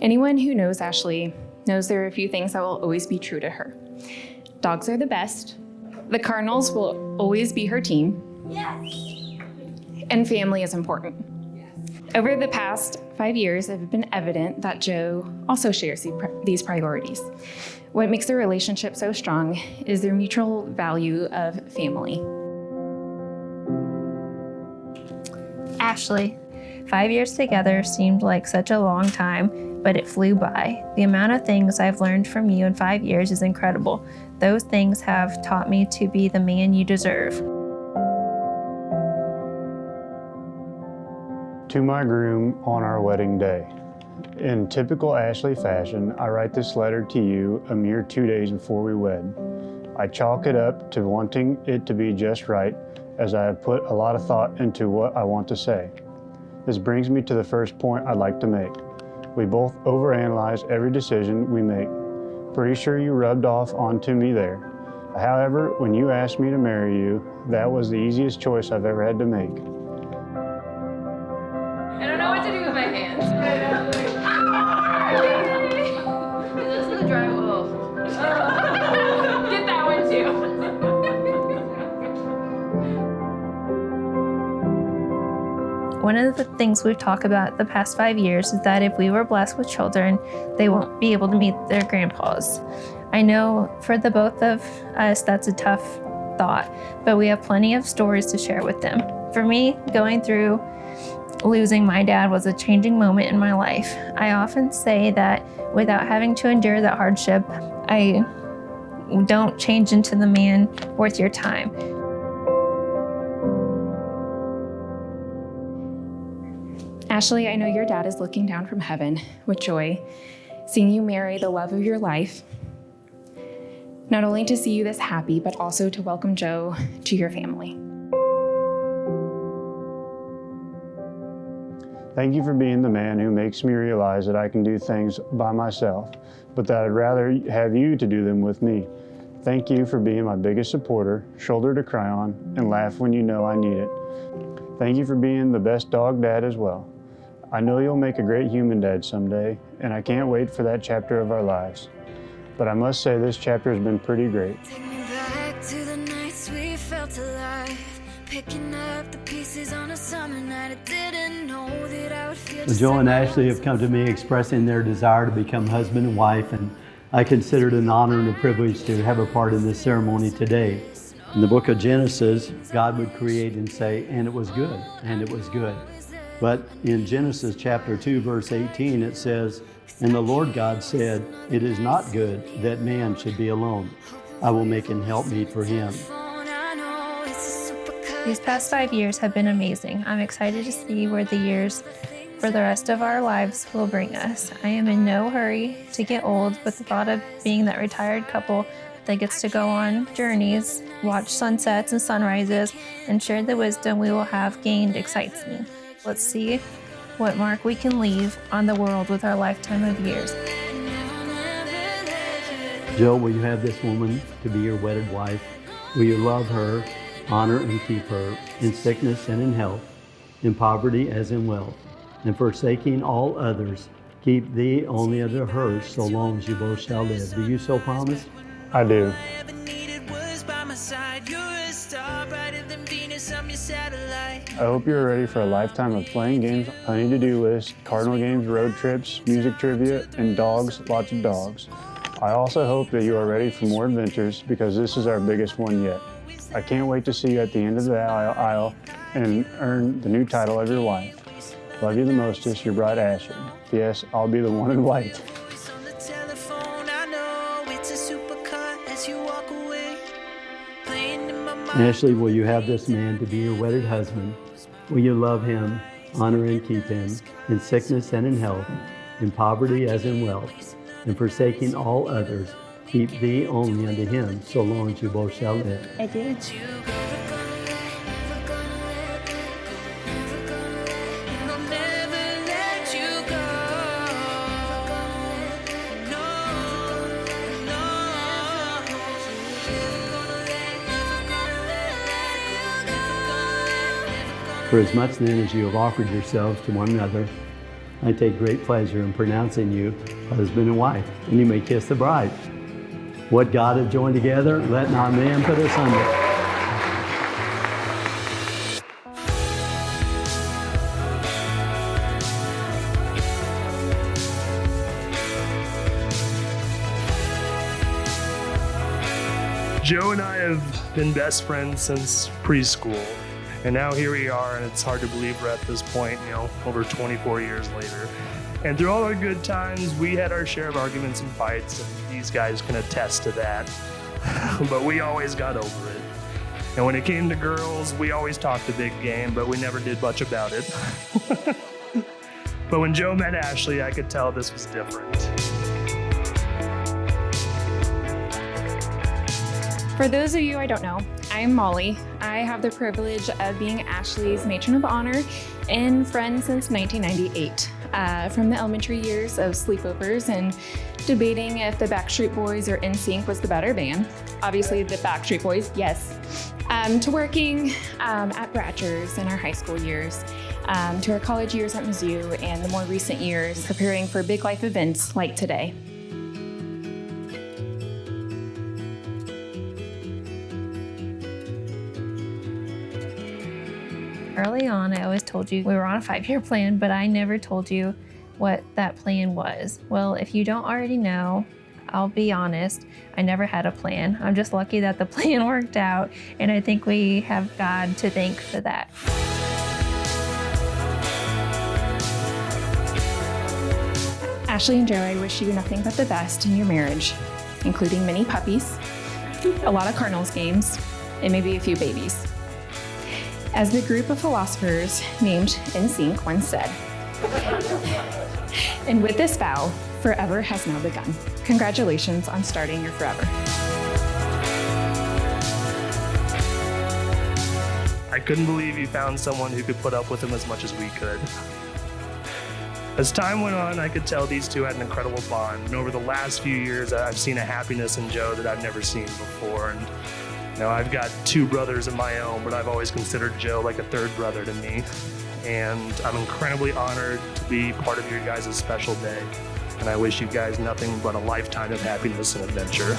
Anyone who knows Ashley knows there are a few things that will always be true to her. Dogs are the best. The Cardinals will always be her team. Yes. And family is important. Yes. Over the past 5 years, it has been evident that Joe also shares these priorities. What makes their relationship so strong is their mutual value of family. Ashley, 5 years together seemed like such a long time, but it flew by. The amount of things I've learned from you in 5 years is incredible. Those things have taught me to be the man you deserve. To my groom on our wedding day. In typical Ashley fashion, I write this letter to you a mere 2 days before we wed. I chalk it up to wanting it to be just right, as I have put a lot of thought into what I want to say. This brings me to the first point I'd like to make. We both overanalyze every decision we make. Pretty sure you rubbed off onto me there. However, when you asked me to marry you, that was the easiest choice I've ever had to make. I don't know what to do with my hands. This is a dry wolf. Get that one too. One of the things we've talked about the past 5 years is that if we were blessed with children, they won't be able to meet their grandpas. I know for the both of us, that's a tough thought, but we have plenty of stories to share with them. For me, going through losing my dad was a changing moment in my life. I often say that without having to endure that hardship, I don't change into the man worth your time. Ashley, I know your dad is looking down from heaven with joy, seeing you marry the love of your life. Not only to see you this happy, but also to welcome Joe to your family. Thank you for being the man who makes me realize that I can do things by myself, but that I'd rather have you to do them with me. Thank you for being my biggest supporter, shoulder to cry on, and laugh when you know I need it. Thank you for being the best dog dad as well. I know you'll make a great human dad someday, and I can't wait for that chapter of our lives. But I must say this chapter has been pretty great. Take me back to the nights we felt alive, picking up the pieces on a summer night. I didn't know that I would feel Well, Joe and Ashley have come to me expressing their desire to become husband and wife, and I consider it an honor and a privilege to have a part in this ceremony today. In the book of Genesis, God would create and say, and it was good, and it was good. But in Genesis chapter 2, verse 18, it says, and the Lord God said, it is not good that man should be alone. I will make an helpmeet for him. These past 5 years have been amazing. I'm excited to see where the years for the rest of our lives will bring us. I am in no hurry to get old, but the thought of being that retired couple that gets to go on journeys, watch sunsets and sunrises, and share the wisdom we will have gained excites me. Let's see what mark we can leave on the world with our lifetime of years. Joe, will you have this woman to be your wedded wife? Will you love her, honor and keep her in sickness and in health, in poverty as in wealth, and forsaking all others, keep thee only unto her so long as you both shall live? Do you so promise? I do. I hope you're ready for a lifetime of playing games, honey to-do list, Cardinal games, road trips, music trivia, and dogs, lots of dogs. I also hope that you are ready for more adventures because this is our biggest one yet. I can't wait to see you at the end of the aisle and earn the new title of your wife. Love you the mostest, your bride Ashley. P.S. I'll be the one in white. Ashley, will you have this man to be your wedded husband? Will you love him, honor and keep him, in sickness and in health, in poverty as in wealth, and forsaking all others, keep thee only unto him, so long as you both shall live? I do. For as much then as you have offered yourselves to one another I take great pleasure in pronouncing you husband and wife, and you may kiss the bride. What God has joined together, let not man put asunder. Joe and I have been best friends since preschool, and now here we are, and it's hard to believe we're at this point, over 24 years later. And through all our good times, we had our share of arguments and fights, and these guys can attest to that. But we always got over it. And when it came to girls, we always talked a big game, but we never did much about it. But when Joe met Ashley, I could tell this was different. For those of you I don't know, I'm Molly. I have the privilege of being Ashley's matron of honor and friend since 1998. From the elementary years of sleepovers and debating if the Backstreet Boys or NSYNC was the better band. Obviously the Backstreet Boys, yes. To working at Bratcher's in our high school years, to our college years at Mizzou, and the more recent years preparing for big life events like today. Early on, I always told you we were on a 5-year plan, but I never told you what that plan was. Well, if you don't already know, I'll be honest, I never had a plan. I'm just lucky that the plan worked out, and I think we have God to thank for that. Ashley and Joe, I wish you nothing but the best in your marriage, including many puppies, a lot of Cardinals games, and maybe a few babies. As the group of philosophers named NSYNC once said, and with this vow, forever has now begun. Congratulations on starting your forever. I couldn't believe you found someone who could put up with him as much as we could. As time went on, I could tell these two had an incredible bond. And over the last few years, I've seen a happiness in Joe that I've never seen before. And I've got 2 brothers of my own, but I've always considered Joe like a third brother to me. And I'm incredibly honored to be part of your guys' special day. And I wish you guys nothing but a lifetime of happiness and adventure.